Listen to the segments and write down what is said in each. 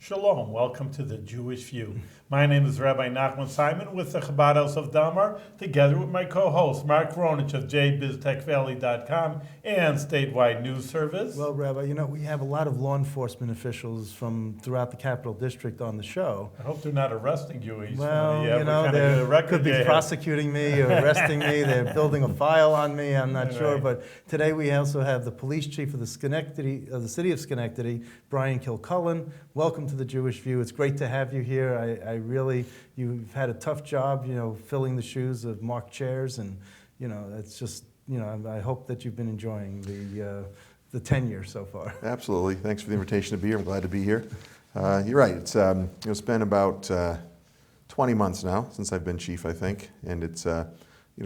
Shalom, welcome to the Jewish View. My name is Rabbi Nachman Simon with the Chabad House of Damar, together with my co-host Mark Ronich of jbiztechvalley.com and Statewide News Service. Well, Rabbi, we have a lot of law enforcement officials from throughout the Capital District on the show. I hope they're not arresting you each Well, they could be prosecuting me or arresting me. They're building a file on me. I'm not sure. Right. But today we also have the police chief of the city of Schenectady, Brian Kilcullen. Welcome to the Jewish View. It's great to have you here. You've had a tough job, filling the shoes of Mark Chairs, and it's just, I hope that you've been enjoying the tenure so far. Absolutely. Thanks for the invitation to be here. I'm glad to be here. You're right. It's been about 20 months now since I've been chief, I think, and it's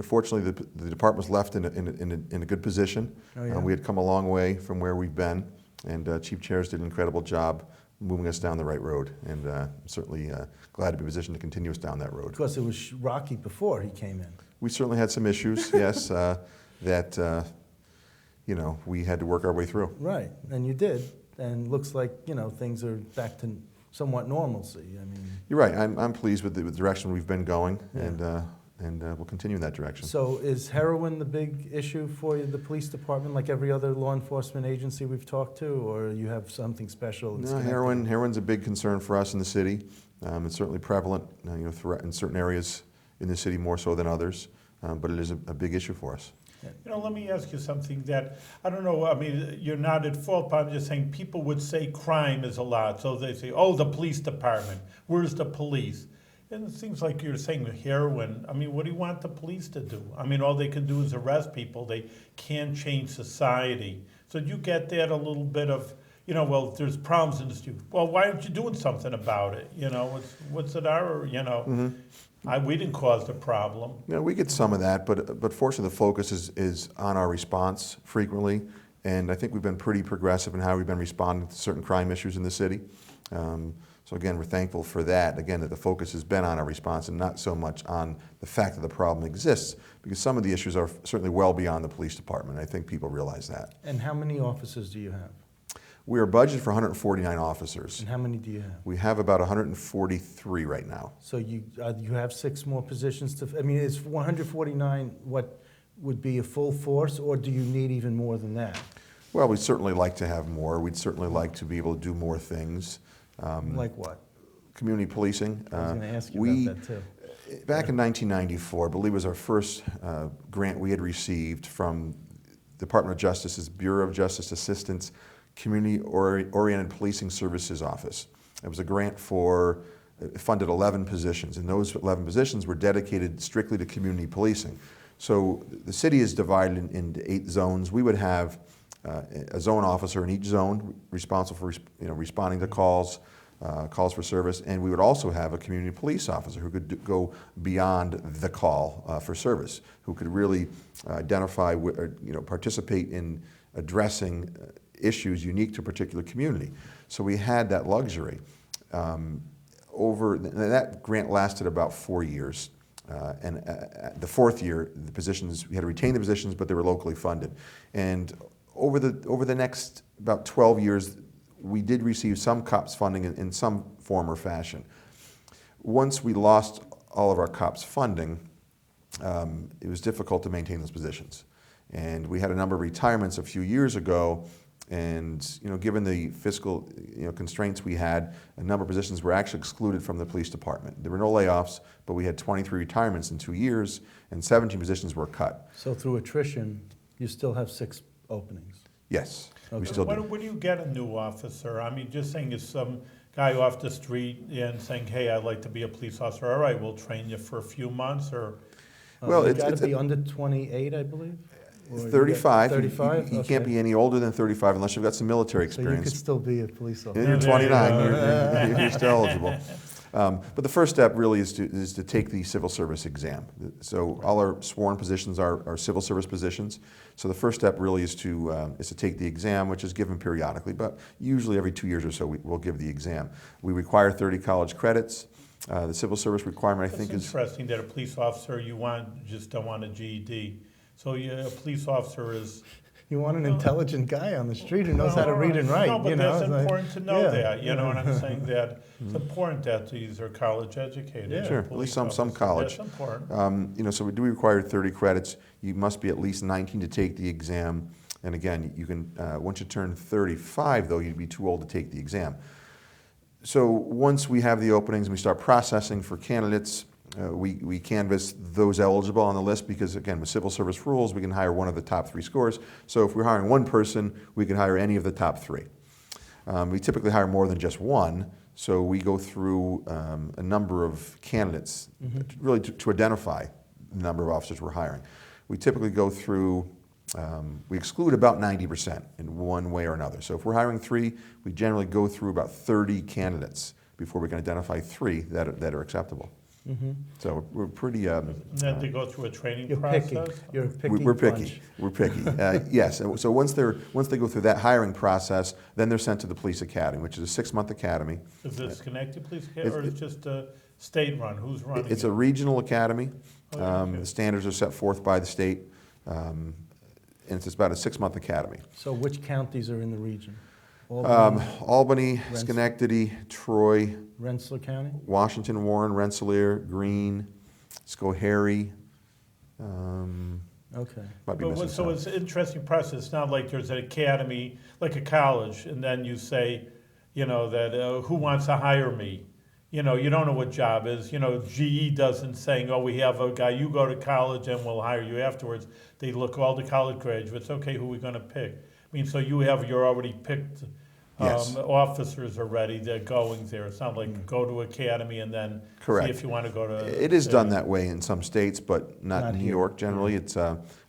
fortunately the department was left in a good position. Oh, yeah. We had come a long way from where we've been, and Chief Chairs did an incredible job moving us down the right road, and certainly glad to be positioned to continue us down that road. Because it was rocky before he came in. We certainly had some issues, yes, that we had to work our way through. Right, and you did, and looks like things are back to somewhat normalcy. You're right. I'm pleased with the direction we've been going, Yeah. and we'll continue in that direction. So is heroin the big issue for the police department, like every other law enforcement agency we've talked to, or you have something special? No, heroin's a big concern for us in the city. It's certainly prevalent, in certain areas in the city more so than others, but it is a big issue for us. Let me ask you something that, I don't know, you're not at fault, but I'm just saying people would say crime is a lot. So they say, oh, the police department, where's the police? And it seems like you're saying heroin. What do you want the police to do? All they can do is arrest people. They can't change society. So you get that a little bit of, well, there's problems in the street. Well, why aren't you doing something about it? What's it our, Mm-hmm. We didn't cause the problem. We get some of that, but fortunately the focus is on our response frequently, and I think we've been pretty progressive in how we've been responding to certain crime issues in the city. So again, we're thankful for that, again, that the focus has been on our response and not so much on the fact that the problem exists, because some of the issues are certainly well beyond the police department. I think people realize that. And how many officers do you have? We are budgeted for 149 officers. And how many do you have? We have about 143 right now. So you have 6 more positions to, is 149 what would be a full force, or do you need even more than that? Well, we'd certainly like to have more. We'd certainly like to be able to do more things. Like what? Community policing. I was going to ask you about that too. Back in 1994, I believe was our first grant we had received from Department of Justice's Bureau of Justice Assistance Community-Oriented Policing Services Office. It was a grant funded 11 positions, and those 11 positions were dedicated strictly to community policing. So the city is divided into 8 zones. We would have a zone officer in each zone responsible for responding to calls for service, and we would also have a community police officer who could go beyond the call for service, who could really identify, participate in addressing issues unique to a particular community. So we had that luxury. That grant lasted about 4 years. And the 4th year, we had to retain the positions, but they were locally funded. And over the next about 12 years, we did receive some COPS funding in some form or fashion. Once we lost all of our COPS funding, it was difficult to maintain those positions. And we had a number of retirements a few years ago, and given the fiscal constraints we had, a number of positions were actually excluded from the police department. There were no layoffs, but we had 23 retirements in 2 years, and 17 positions were cut. So through attrition, you still have 6 openings? Yes, okay. We still do. When do you get a new officer? Just saying, is some guy off the street and saying, hey, I'd like to be a police officer, all right, we'll train you for a few months, or? Well, it's got to be under 28, I believe? 35. 35? You can't be any older than 35 unless you've got some military experience. So you could still be a police officer. And you're 29, you're still eligible. But the first step really is to take the civil service exam. So all our sworn positions are civil service positions. So the first step really is to take the exam, which is given periodically, but usually every 2 years or so we'll give the exam. We require 30 college credits. The civil service requirement, I think, is interesting that a police officer just don't want a GED. So a police officer is You want an intelligent guy on the street who knows how to No, read and write. No, but you know? that's It's like- important to know yeah. that, you know what I'm saying, that it's important that these are college educated. Yeah. Sure, at police least some officers. college. That's important. You know, so we do require 30 credits. You must be at least 19 to take the exam. And again, you can, once you turn 35, though, you'd be too old to take the exam. So once we have the openings and we start processing for candidates, we canvass those eligible on the list because, again, with civil service rules, we can hire one of the top 3 scores. So if we're hiring one person, we can hire any of the top 3. We typically hire more than just one, so we go through a number of candidates really to identify the number of officers we're hiring. We typically go through, we exclude about 90% in one way or another. So if we're hiring 3, we generally go through about 30 candidates before we can identify 3 that are acceptable. So we're pretty. And then they go through a training You're process. picky. You're a picky We're picky. bunch. We're picky. Yes. So once they go through that hiring process, then they're sent to the police academy, which is a 6-month academy. Is it Schenectady Police Academy, or is it just a state run? Who's running It's it? a regional academy. Oh, yeah, okay. The standards are set forth by the state, and it's about a 6-month academy. So which counties are in the region? Albany, Rensselaer. Schenectady, Troy, Rensselaer County? Washington, Warren, Rensselaer, Greene, Schoharie. Okay. Might be But missing so some. it's an interesting process. It's not like there's an academy, like a college, and then you say, you know, that who wants to hire me? You know, you don't know what job is. You know, GE doesn't saying, oh, we have a guy, you go to college and we'll hire you afterwards. They look all the college graduates. Okay, who are we going to pick? I mean, so you have your already picked Yes. officers already. They're going there. It's not like go to academy and then Correct. see if you want to go to. It is done that way in some states, but not Not in New here. York generally. It's,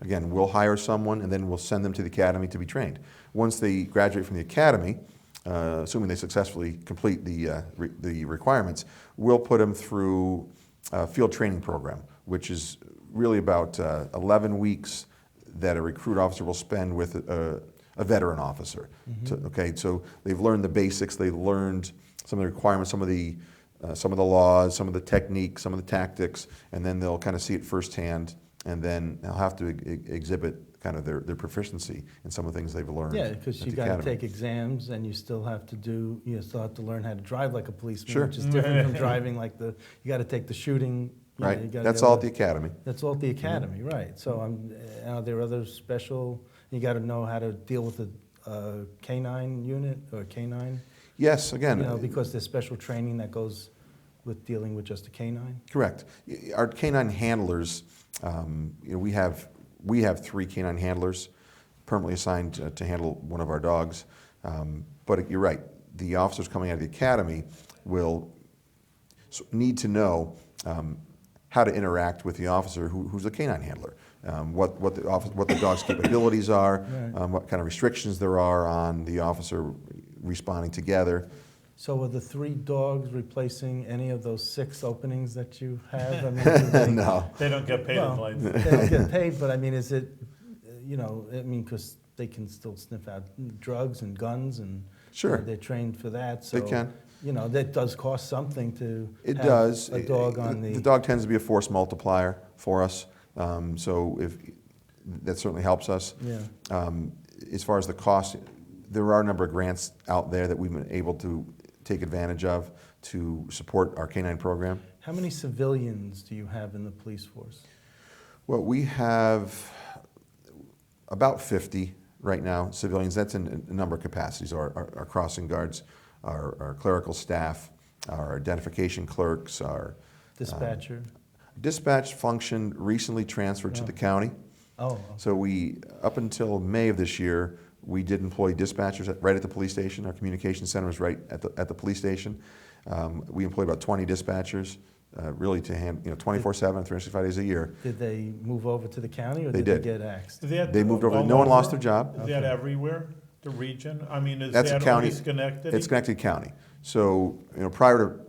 again, we'll hire someone and then we'll send them to the academy to be trained. Once they graduate from the academy, assuming they successfully complete the requirements, we'll put them through a field training program, which is really about 11 weeks that a recruit officer will spend with a veteran officer. Okay, so they've learned the basics, they've learned some of the requirements, some of the laws, some of the techniques, some of the tactics, and then they'll kind of see it firsthand, and then they'll have to exhibit kind of their proficiency in some of the things they've learned. Yeah, because at you the got to academy. take exams, and you still have to learn how to drive like a policeman, Sure. which is different from driving like you got to take the shooting. You know, you Right, gotta that's get all at the academy. That's all at the academy, right. So are there other special, you got to know how to deal with a canine unit or canine? Yes, again, You know, because there's special training that goes with dealing with just a canine? correct. Our canine handlers, you know, we have 3 canine handlers permanently assigned to handle one of our dogs. But you're right, the officers coming out of the academy will need to know how to interact with the officer who's a canine handler, what the dog's capabilities are, Right. what kind of restrictions there are on the officer responding together. So are the 3 dogs replacing any of those 6 openings that you have? I mean, do they- No, They don't get paid Well, in they don't get paid, but I mean, is it, you know, I mean, because they can still sniff out drugs and guns and Sure. they're trained for that. So, they can. You know, that does cost something to It have does. a dog on The dog tends to be a force multiplier for us, so that certainly helps us. Yeah. As far as the cost, there are a number of grants out there that we've been able to take advantage of to support our canine program. How many civilians do you have in the police force? Well, we have about 50 right now, civilians. That's in a number of capacities. Our crossing guards, our clerical staff, our identification clerks, our Dispatcher? dispatch function recently transferred to the county. Oh, So up until May of this year, we did employ dispatchers right at the police station. Our communication center was right at the police station. We employed about 20 dispatchers, really to hand, 24/7, 365 days a year. did they move over to the county or They did did. they get axed? Is that They moved over. all No one lost over? their job. Is that everywhere, the region? I mean, is That's a that county. only Schenectady? It's Schenectady County. So, prior to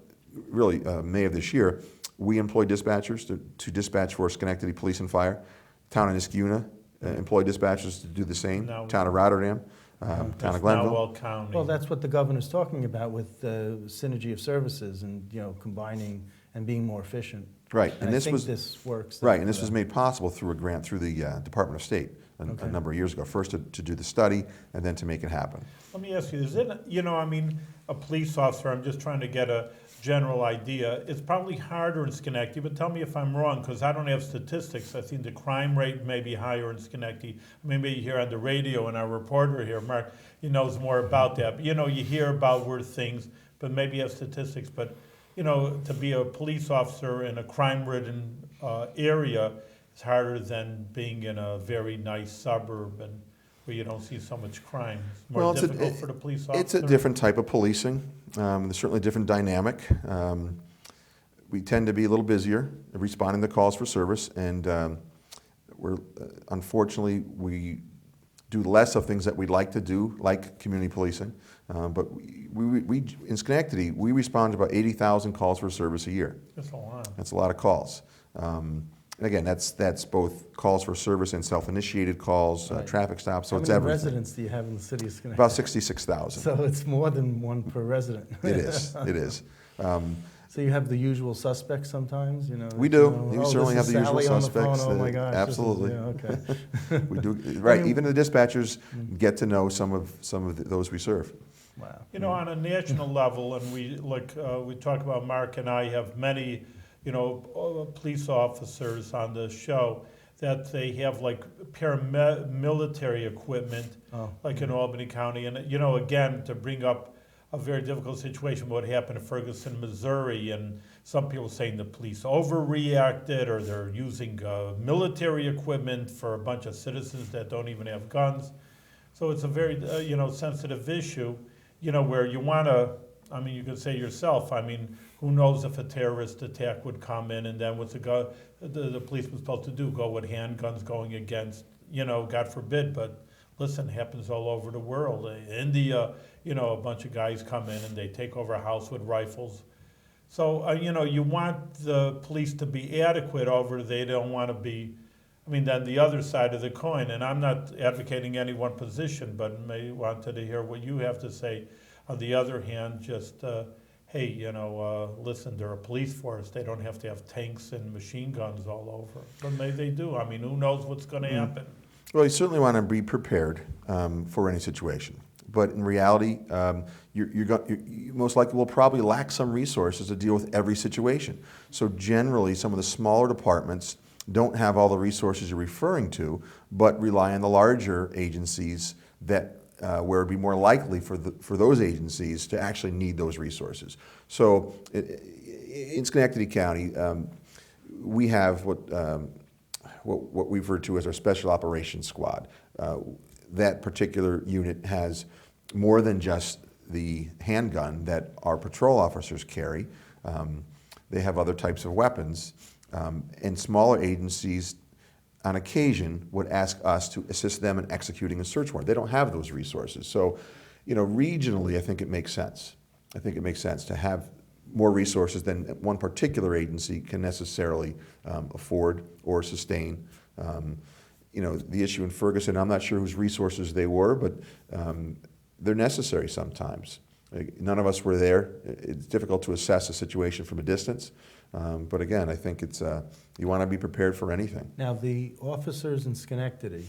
really May of this year, we employed dispatchers to dispatch for Schenectady Police and Fire. Town of Niskuna employed dispatchers to do the same. Now- Town of Rotterdam, town It's of now Glenville. all county. Well, that's what the governor's talking about with synergy of services and, combining and being more efficient. Right, And I think this works. right, and this was made possible through a grant through the Department of State a number of years ago. First to do the study, and then to make it happen. Let me ask you, is it, I mean, a police officer, I'm just trying to get a general idea. It's probably harder in Schenectady, but tell me if I'm wrong, because I don't have statistics. I think the crime rate may be higher in Schenectady. Maybe you hear on the radio, and our reporter here, Mark, he knows more about that. But, you hear about where things, but maybe you have statistics. But, to be a police officer in a crime-ridden area is harder than being in a very nice suburb and where you don't see so much crime. It's more difficult for the police officer. It's a different type of policing. There's certainly a different dynamic. We tend to be a little busier responding to calls for service, and unfortunately, we do less of things that we'd like to do, like community policing. But we in Schenectady, we respond to about 80,000 calls for service a year. That's a lot. That's a lot of calls. And again, that's both calls for service and self-initiated calls, Right. Traffic stops, so How it's many everything. residents do you have in the city of Schenectady? About 66,000. So it's more than one per resident. It is, it is. So you have the usual suspects sometimes, We do. You certainly this have the is usual Sally on the phone. suspects. Oh my gosh. Absolutely. Okay. We do, right, I mean- even the dispatchers get to know some of those we serve. Wow. On a national level, and we talk about, Mark and I have many, police officers on the show, that they have like paramilitary equipment, Oh. like in Albany County. And, again, to bring up a very difficult situation, what happened in Ferguson, Missouri, and some people saying the police overreacted, or they're using military equipment for a bunch of citizens that don't even have guns. So it's a very, sensitive issue, where you want to, you could say yourself, who knows if a terrorist attack would come in, and then what's the police was supposed to do, go with handguns going against, God forbid, but listen, it happens all over the world. India, a bunch of guys come in and they take over a house with rifles. So, you want the police to be adequate over, they don't want to be, then the other side of the coin, and I'm not advocating any one position, but may wanted to hear what you have to say. On the other hand, just, hey, listen, they're a police force. They don't have to have tanks and machine guns all over. But maybe they do. Who knows what's going to happen? Well, you certainly want to be prepared for any situation. But in reality, you most likely will probably lack some resources to deal with every situation. So generally, some of the smaller departments don't have all the resources you're referring to, but rely on the larger agencies that where it'd be more likely for those agencies to actually need those resources. So in Schenectady County, we have what we refer to as our Special Operations Squad. That particular unit has more than just the handgun that our patrol officers carry. They have other types of weapons, and smaller agencies on occasion would ask us to assist them in executing a search warrant. They don't have those resources. So, regionally, I think it makes sense. I think it makes sense to have more resources than one particular agency can necessarily afford or sustain. The issue in Ferguson, I'm not sure whose resources they were, but they're necessary sometimes. None of us were there. It's difficult to assess a situation from a distance. But again, I think it's you want to be prepared for anything. Now, the officers in Schenectady,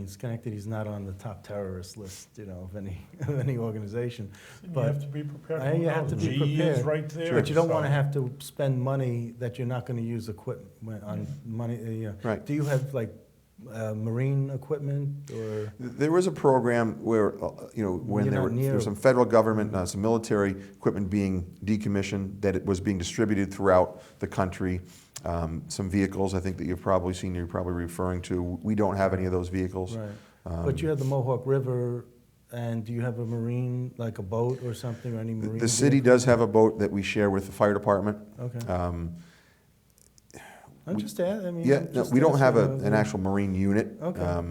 Schenectady's not on the top terrorist list, of any organization. You have to be prepared. You have to be GE prepared. is right there. But you don't want to have to spend money that you're not going to use equipment on money. Right. Do you have marine equipment or? There was a program where, when there was some federal government, some military equipment being decommissioned, that it was being distributed throughout the country. Some vehicles, I think that you've probably seen, you're probably referring to. We don't have any of those vehicles. Right. But you have the Mohawk River, and do you have a marine, like a boat or something, or any marine? The city does have a boat that we share with the fire department. Okay. I'm just asking. We don't have an actual marine unit. Okay.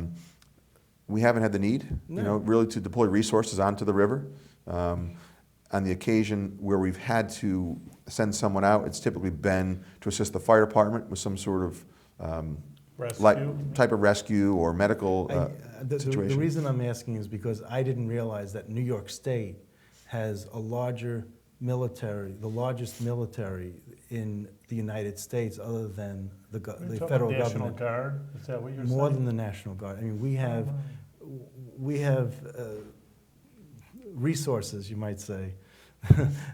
We haven't had the need, really to deploy resources onto the river. On the occasion where we've had to send someone out, it's typically been to assist the fire department with some sort of type of rescue or medical situation. The reason I'm asking is because I didn't realize that New York State has a larger military, the largest military in the United States, other than the You're talking federal National government. Guard, is that what you're saying? More than the National Guard. I mean, we have resources, you might say,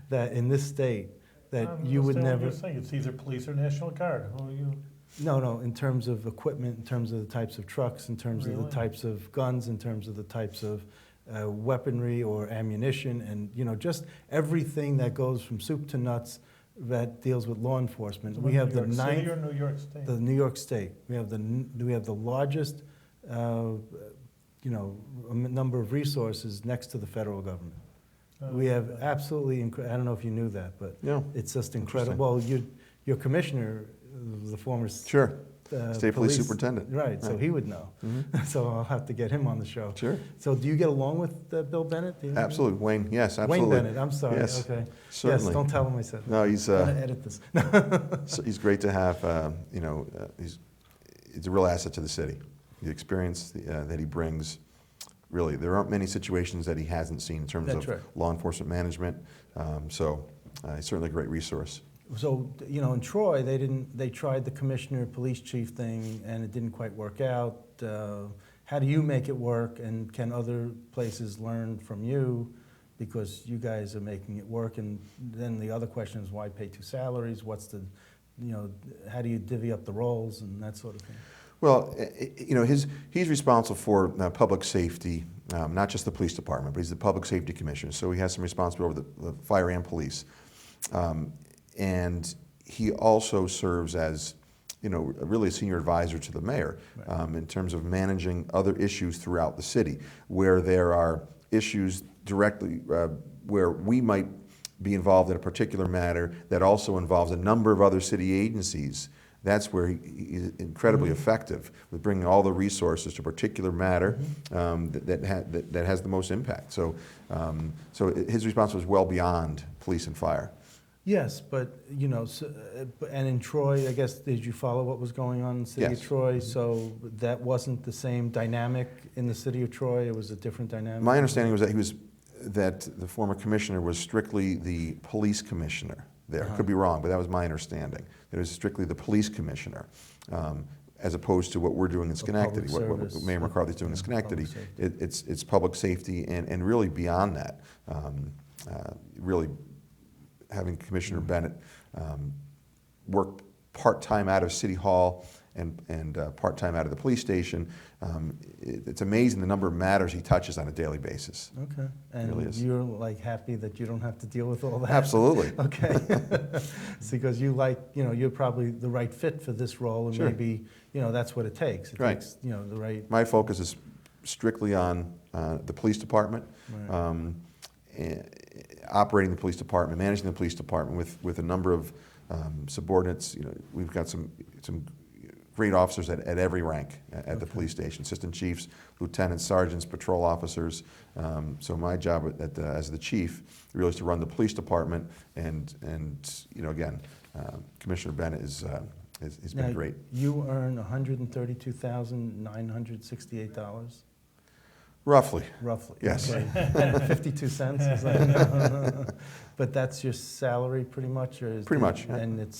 that in this state that you would never. You're saying it's either police or National Guard. Who are you? No, in terms of equipment, in terms of the types of trucks, in terms of the Really? types of guns, in terms of the types of weaponry or ammunition, and just everything that goes from soup to nuts that deals with law enforcement. We have the New York City ninth, or New York State? the New York State. We have the largest, number of resources next to the federal government. We have absolutely, I don't know if you knew that, but Yeah. it's just incredible. Well, your commissioner, the former Sure. State police superintendent. right? So he would know. Mhm. So I'll have to get him on the show. Sure. So do you get along with Bill Bennett? Do you know him? Absolutely. Wayne, yes, absolutely. Wayne Bennett. I'm sorry. Yes, Okay. certainly. Yes. Don't tell him I said. No, he's I'm gonna edit this. he's great to have. He's a real asset to the city. The experience that he brings. Really, there aren't many situations that he hasn't seen in terms That's of right. law enforcement management. So he's certainly a great resource. So, in Troy, they tried the commissioner, police chief thing, and it didn't quite work out. How do you make it work, and can other places learn from you? Because you guys are making it work, and then the other question is, why pay two salaries? What's the, how do you divvy up the roles and that sort of thing? Well, he's responsible for public safety, not just the police department, but he's the public safety commissioner. So he has some responsibility over the fire and police. And he also serves as, really a senior advisor to the mayor in terms of managing other issues throughout the city, where there are issues directly where we might be involved in a particular matter that also involves a number of other city agencies. That's where he's incredibly effective with bringing all the resources to a particular matter that has the most impact. So his responsibility is well beyond police and fire. Yes, but, and in Troy, I guess, did you follow what was going on in the city Yes. of Troy? So that wasn't the same dynamic in the city of Troy? It was a different dynamic? My understanding was that the former commissioner was strictly the police commissioner there. Could be wrong, but that was my understanding. It was strictly the police commissioner, as opposed to what we're doing in Schenectady, what Mayor McCarthy's doing in Schenectady. It's public safety and really beyond that. Really having Commissioner Bennett work part-time out of City Hall and part-time out of the police station. It's amazing the number of matters he touches on a daily basis. Okay, and Really is. you're happy that you don't have to deal with all that? Absolutely. Okay, it's because you're probably the right fit for this role, and Sure. maybe, that's what it takes. It Right. takes, the right. My focus is strictly on the police department, operating the police department, managing the police department with a number of subordinates. We've got some great officers at every rank at the police station: assistant chiefs, lieutenants, sergeants, patrol officers. So my job as the chief really is to run the police department, and again, Commissioner Bennett has been Now, great. You earn $132,968. Roughly. Roughly. Yes. Okay. 52 cents. Is that, but that's your salary pretty much? Or Pretty much, yeah. And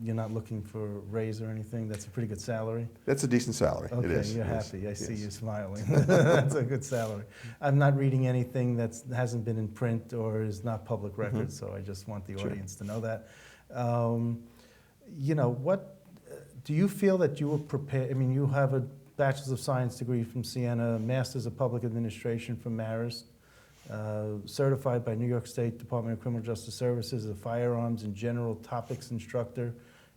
you're not looking for a raise or anything? That's a pretty good salary? That's a decent salary. Okay, It is. you're It is. happy. I see Yes. you smiling. That's a good salary. I'm not reading anything that hasn't been in print or is not public record, so I just want the Sure. audience to know that. What do you feel that you were prepared? I mean, you have a Bachelor's of Science degree from Siena, Master's of Public Administration from Marist, certified by New York State Department of Criminal Justice Services as a firearms and general topics instructor,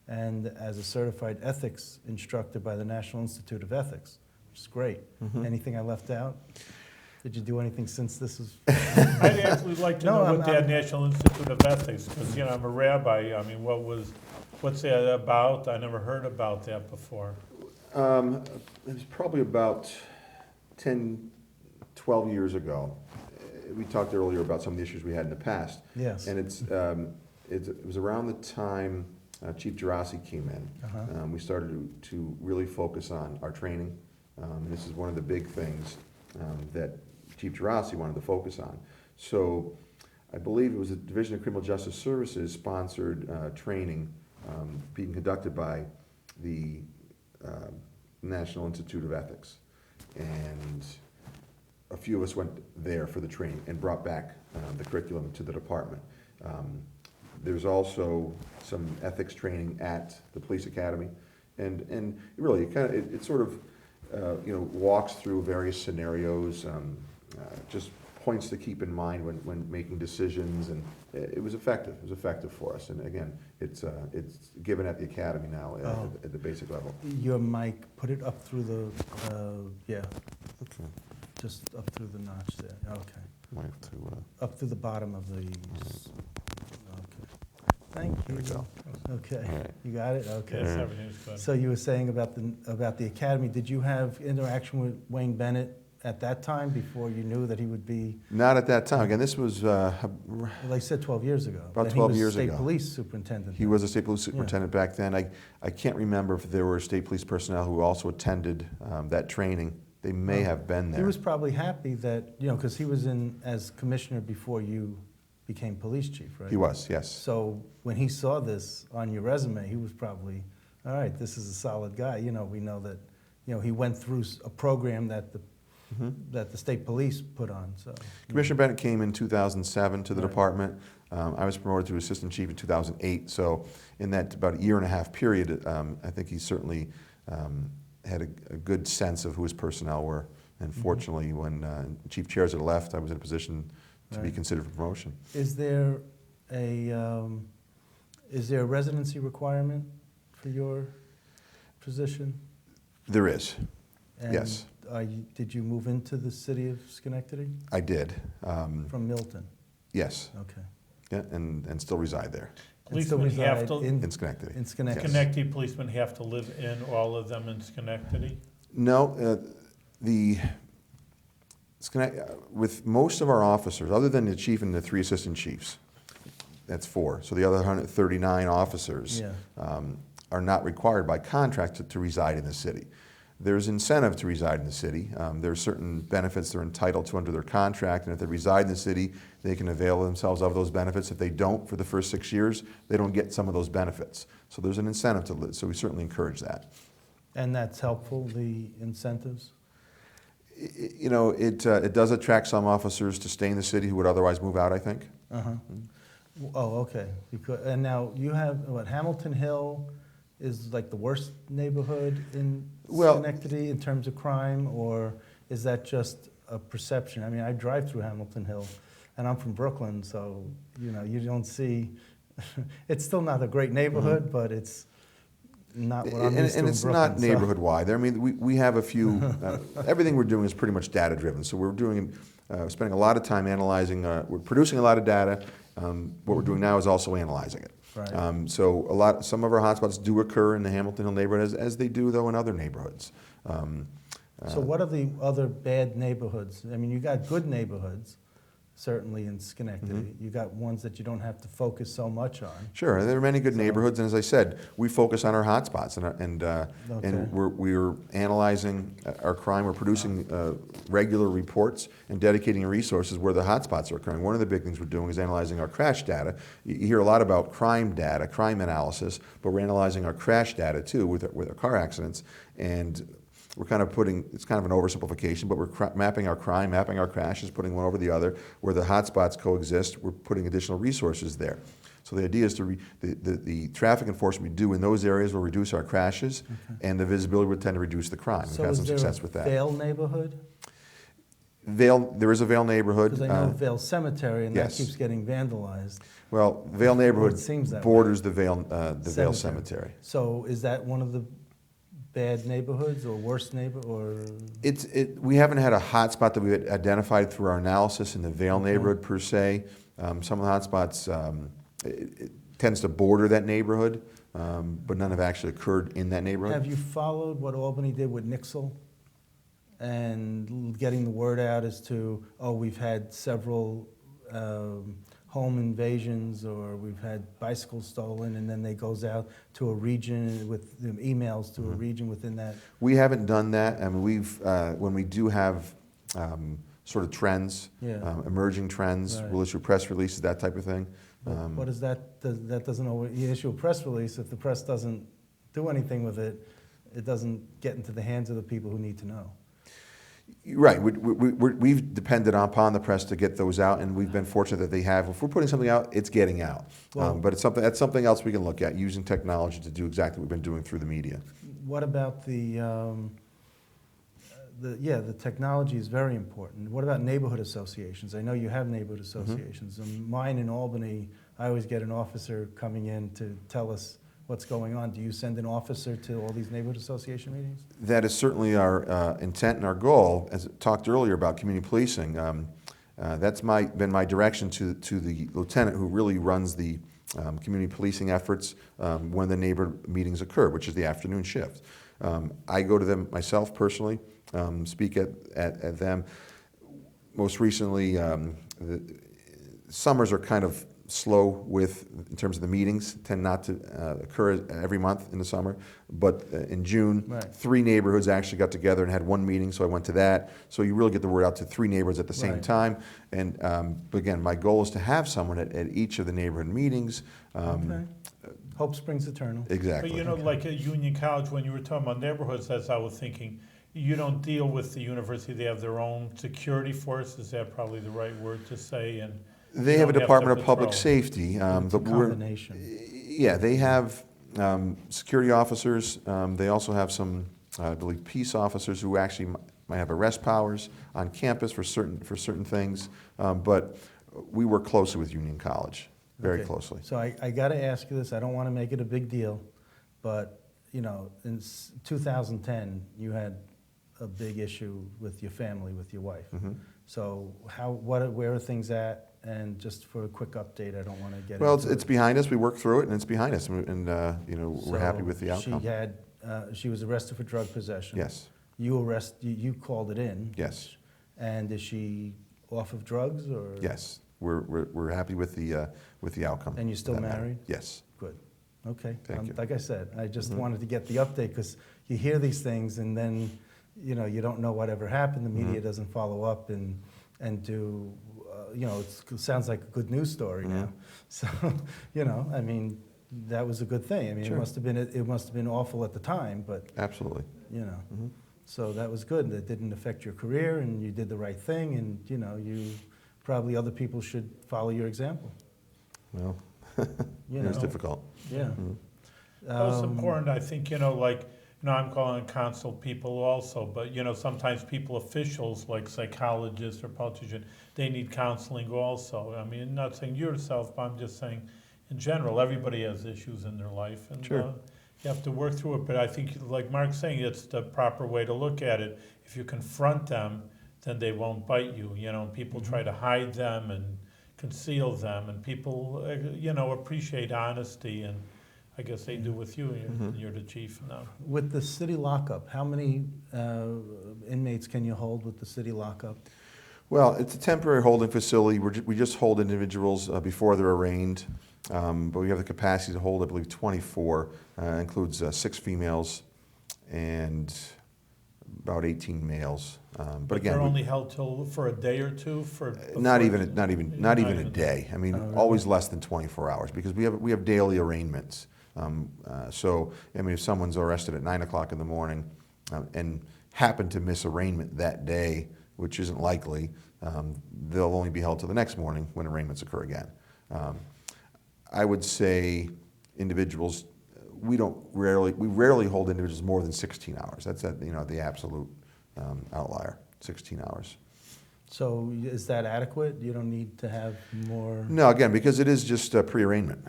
and as a certified ethics instructor by the National Institute of Ethics, which is great. Anything I left out? Did you do anything since this was? I'd actually like to No, know I'm- what that National Institute of Ethics, because, I'm a rabbi. I mean, what's that about? I never heard about that before. It was probably about 10, 12 years ago. We talked earlier about some of the issues we had in the past. Yes. And it was around the time Chief Gerasi came in. We started to really focus on our training. And this is one of the big things that Chief Gerasi wanted to focus on. So I believe it was the Division of Criminal Justice Services sponsored training being conducted by the National Institute of Ethics. And a few of us went there for the training and brought back the curriculum to the department. There's also some ethics training at the police academy, and really it sort of walks through various scenarios, just points to keep in mind when making decisions, and it was effective. It was effective for us, and again, it's given at the academy now at the basic level. Your mic, put it up through the, yeah, Okay, just up through the notch there, okay. might have to. Up through the bottom of the, okay. Thank you. There we go. Okay, All right. you got it, okay. Yes, everything's good. So you were saying about the academy, did you have interaction with Wayne Bennett at that time before you knew that he would be, Not at that time. Again, this was well, they said 12 years ago. About Then 12 years He was ago. state police superintendent. he was a state police superintendent back then. I can't remember if there were state police personnel who also attended that training. They may have been there. He was probably happy that, because he was in as commissioner before you became police chief, right? He was, yes. So when he saw this on your resume, he was probably, all right, this is a solid guy. We know that, he went through a program that the state police put on, so. Commissioner Bennett came in 2007 to the Right. department. I was promoted to assistant chief in 2008. So in that about a year and a half period, I think he certainly had a good sense of who his personnel were. And fortunately, when Chief Chairs had left, I was in a position to be Right. considered for promotion. Is there a residency requirement for your position? There is, And yes. did you move into the city of Schenectady I did. from Milton? Yes, Okay. yeah, and still reside there And still Policemen have reside to, in Schenectady. in Schenectady? Yes. Schenectady policemen have to live in, all of them in Schenectady? No, with most of our officers, other than the chief and the 3 assistant chiefs, that's 4. So the other 139 officers Yeah. are not required by contract to reside in the city. There's incentive to reside in the city. There are certain benefits they're entitled to under their contract, and if they reside in the city, they can avail themselves of those benefits. If they don't for the first 6 years, they don't get some of those benefits. So there's an incentive to live, so we certainly encourage that. And that's helpful, the incentives? It does attract some officers to stay in the city who would otherwise move out, I think. Uh-huh. Oh, okay. And now you have, Hamilton Hill is like the worst neighborhood in Well- Schenectady in terms of crime, or is that just a perception? I mean, I drive through Hamilton Hill, and I'm from Brooklyn, so, you don't see, it's still not a great neighborhood, but it's not what I'm used to in And it's Brooklyn, not so- neighborhood-wide. I mean, we have a few, everything we're doing is pretty much data-driven. So we're spending a lot of time analyzing, we're producing a lot of data. What we're doing now is also analyzing it. Right. So some of our hotspots do occur in the Hamilton Hill neighborhood, as they do, though, in other neighborhoods. So what are the other bad neighborhoods? I mean, you got good neighborhoods, certainly in Schenectady. You got ones that you don't have to focus so much on. Sure, there are many good So- neighborhoods, and as I said, we focus on our hotspots, and Okay. we're analyzing our crime. We're producing regular reports and dedicating resources where the hotspots are occurring. One of the big things we're doing is analyzing our crash data. You hear a lot about crime data, crime analysis, but we're analyzing our crash data too with our car accidents, and we're kind of it's kind of an oversimplification, but we're mapping our crime, mapping our crashes, putting one over the other. Where the hotspots coexist, we're putting additional resources there. So the idea is the traffic enforcement we do in those areas will reduce our crashes, and the visibility would tend to reduce the crime. We've So had is some there success a with that. Vale neighborhood? There is a Vale neighborhood. Because I know Vale Cemetery, and that yes. keeps getting vandalized. Well, Vale neighborhood It seems that borders the Vale Cemetery. Cemetery. So is that one of the bad neighborhoods or worst or? We haven't had a hotspot that we had identified through our analysis in the Vale neighborhood per se. Some of the hotspots, it tends to border that neighborhood, but none have actually occurred in that neighborhood. Have you followed what Albany did with Nixle? And getting the word out as to, we've had several home invasions, or we've had bicycles stolen, and then they goes out to a region with emails to a region within that. We haven't done that. I mean, when we do have sort of trends, Yeah. emerging trends. Right. We'll issue press releases, that type of thing. What is that? That doesn't always, you issue a press release, if the press doesn't do anything with it, it doesn't get into the hands of the people who need to know. Right. We've depended upon the press to get those out, and we've been fortunate that they have. If we're putting something out, it's getting out. Well- But that's something else we can look at, using technology to do exactly what we've been doing through the media. What about the technology is very important. What about neighborhood associations? I know you have neighborhood associations. And mine in Albany, I always get an officer coming in to tell us what's going on. Do you send an officer to all these neighborhood association meetings? That is certainly our intent and our goal. As I talked earlier about community policing, that's been my direction to the lieutenant who really runs the community policing efforts when the neighbor meetings occur, which is the afternoon shift. I go to them myself personally, speak at them. Most recently, the summers are kind of slow in terms of the meetings, tend not to occur every month in the summer. But in June, Right. 3 neighborhoods actually got together and had one meeting, so I went to that. So you really get the word out to 3 neighborhoods at the same Right. time. And again, my goal is to have someone at each of the neighborhood meetings. Okay. Hope springs eternal. Exactly. But you know, like at Union College, when you were talking about neighborhoods, as I was thinking, you don't deal with the university, they have their own security force, is that probably the right word to say? And They you have a don't to Department of Public patrol. Safety, It's a but we're, combination. yeah, they have security officers. They also have some, I believe, peace officers who actually might have arrest powers on campus for certain things. But we work closely with Union College, very Okay. closely. So I got to ask you this. I don't want to make it a big deal, but you know, in 2010, you had a big issue with your family, with your wife. Mhm. So where are things at? And just for a quick update, I don't want to get Well, into it's behind us. We worked through it, and it's behind us, and you know, we're happy with the outcome. She was arrested for drug possession. Yes, You called it in. yes, And is she off of drugs or? yes. We're happy with the outcome. And you're still of that matter. married? Yes. Good. Okay. Thank you. Like I said, I just Mhm. wanted to get the update because you hear these things and then, you know, you don't know whatever happened. The media Mhm. doesn't follow up and do, you know, it sounds like a good news story now. Mhm. So, you know, I mean, that was a good thing. I mean, Sure. it must have been awful at the time, but, Absolutely. you know. Mhm. So that was good. That didn't affect your career and you did the right thing and, you know, probably other people should follow your example. Well, You it was know. difficult. Yeah. Mhm. Well, it's important, I think, you know, like, you know, I'm calling counsel people also, but, you know, sometimes people, officials, like psychologists or politicians, they need counseling also. I mean, not saying yourself, but I'm just saying, in general, everybody has issues in their life. And Sure. you have to work through it, but I think, like Mark's saying, it's the proper way to look at it. If you confront them, then they won't bite you, you know, and people try to hide them and conceal them, and people, you know, appreciate honesty, and I guess they do with you. You're the chief now. With the city lockup, how many inmates can you hold with the city lockup? Well, it's a temporary holding facility. We just hold individuals before they're arraigned, but we have the capacity to hold, I believe, 24. Includes 6 females and about 18 males. But again, they're only held for a day or two. not even a even day. I mean, Oh, really? always less than 24 hours because we have daily arraignments. So I mean, if someone's arrested at 9 o'clock in the morning and happen to miss arraignment that day, which isn't likely, they'll only be held till the next morning when arraignments occur again. I would say individuals, we rarely hold individuals more than 16 hours. That's the absolute outlier, 16 hours. So is that adequate? You don't need to have more? No, again, because it is just pre-arraignment.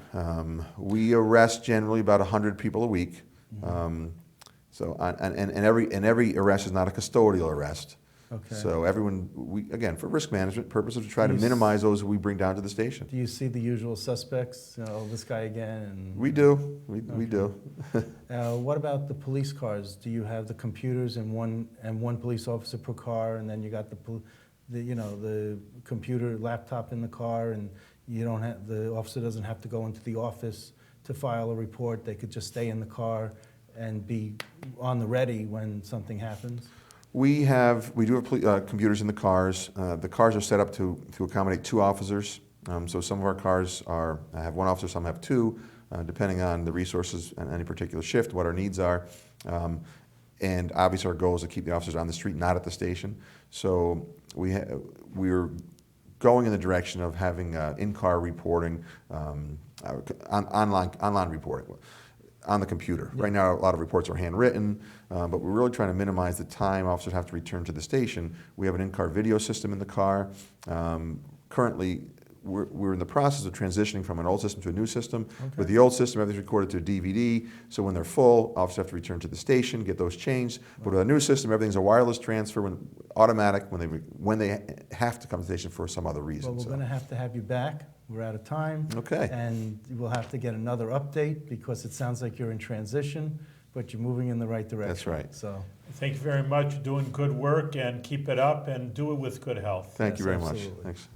We arrest generally about 100 people a week. So every arrest is not a custodial arrest. Okay. So again, for risk management purposes, we try to You s- minimize those we bring down to the station. Do you see the usual suspects? You know, this guy again? And, We do, we do. What about the police cars? Do you have the computers and one police officer per car, and then you got the computer laptop in the car, and the officer doesn't have to go into the office to file a report. They could just stay in the car and be on the ready when something happens. We do have computers in the cars. The cars are set up to accommodate 2 officers. So some of our cars have 1 officer, some have 2, depending on the resources and any particular shift, what our needs are. And obviously our goal is to keep the officers on the street, not at the station. So we're going in the direction of having in-car reporting, online reporting on the computer. Yeah. Right now, a lot of reports are handwritten, but we're really trying to minimize the time officers have to return to the station. We have an in-car video system in the car. Currently, we're in the process of transitioning from an old system to a new system. Okay. With the old system, everything's recorded to a DVD, so when they're full, officers have to return to the station, get those changed. But with a new system, everything's a wireless transfer, automatic when they have to come to the station for some other reason. Well, we're going to have you back. We're out of time. Okay. And we'll have to get another update because it sounds like you're in transition, but you're moving in the right direction. That's right. So, Thank you very much. You're doing good work, and keep it up, and do it with good health. Thank you Yes, very much. absolutely. Thanks.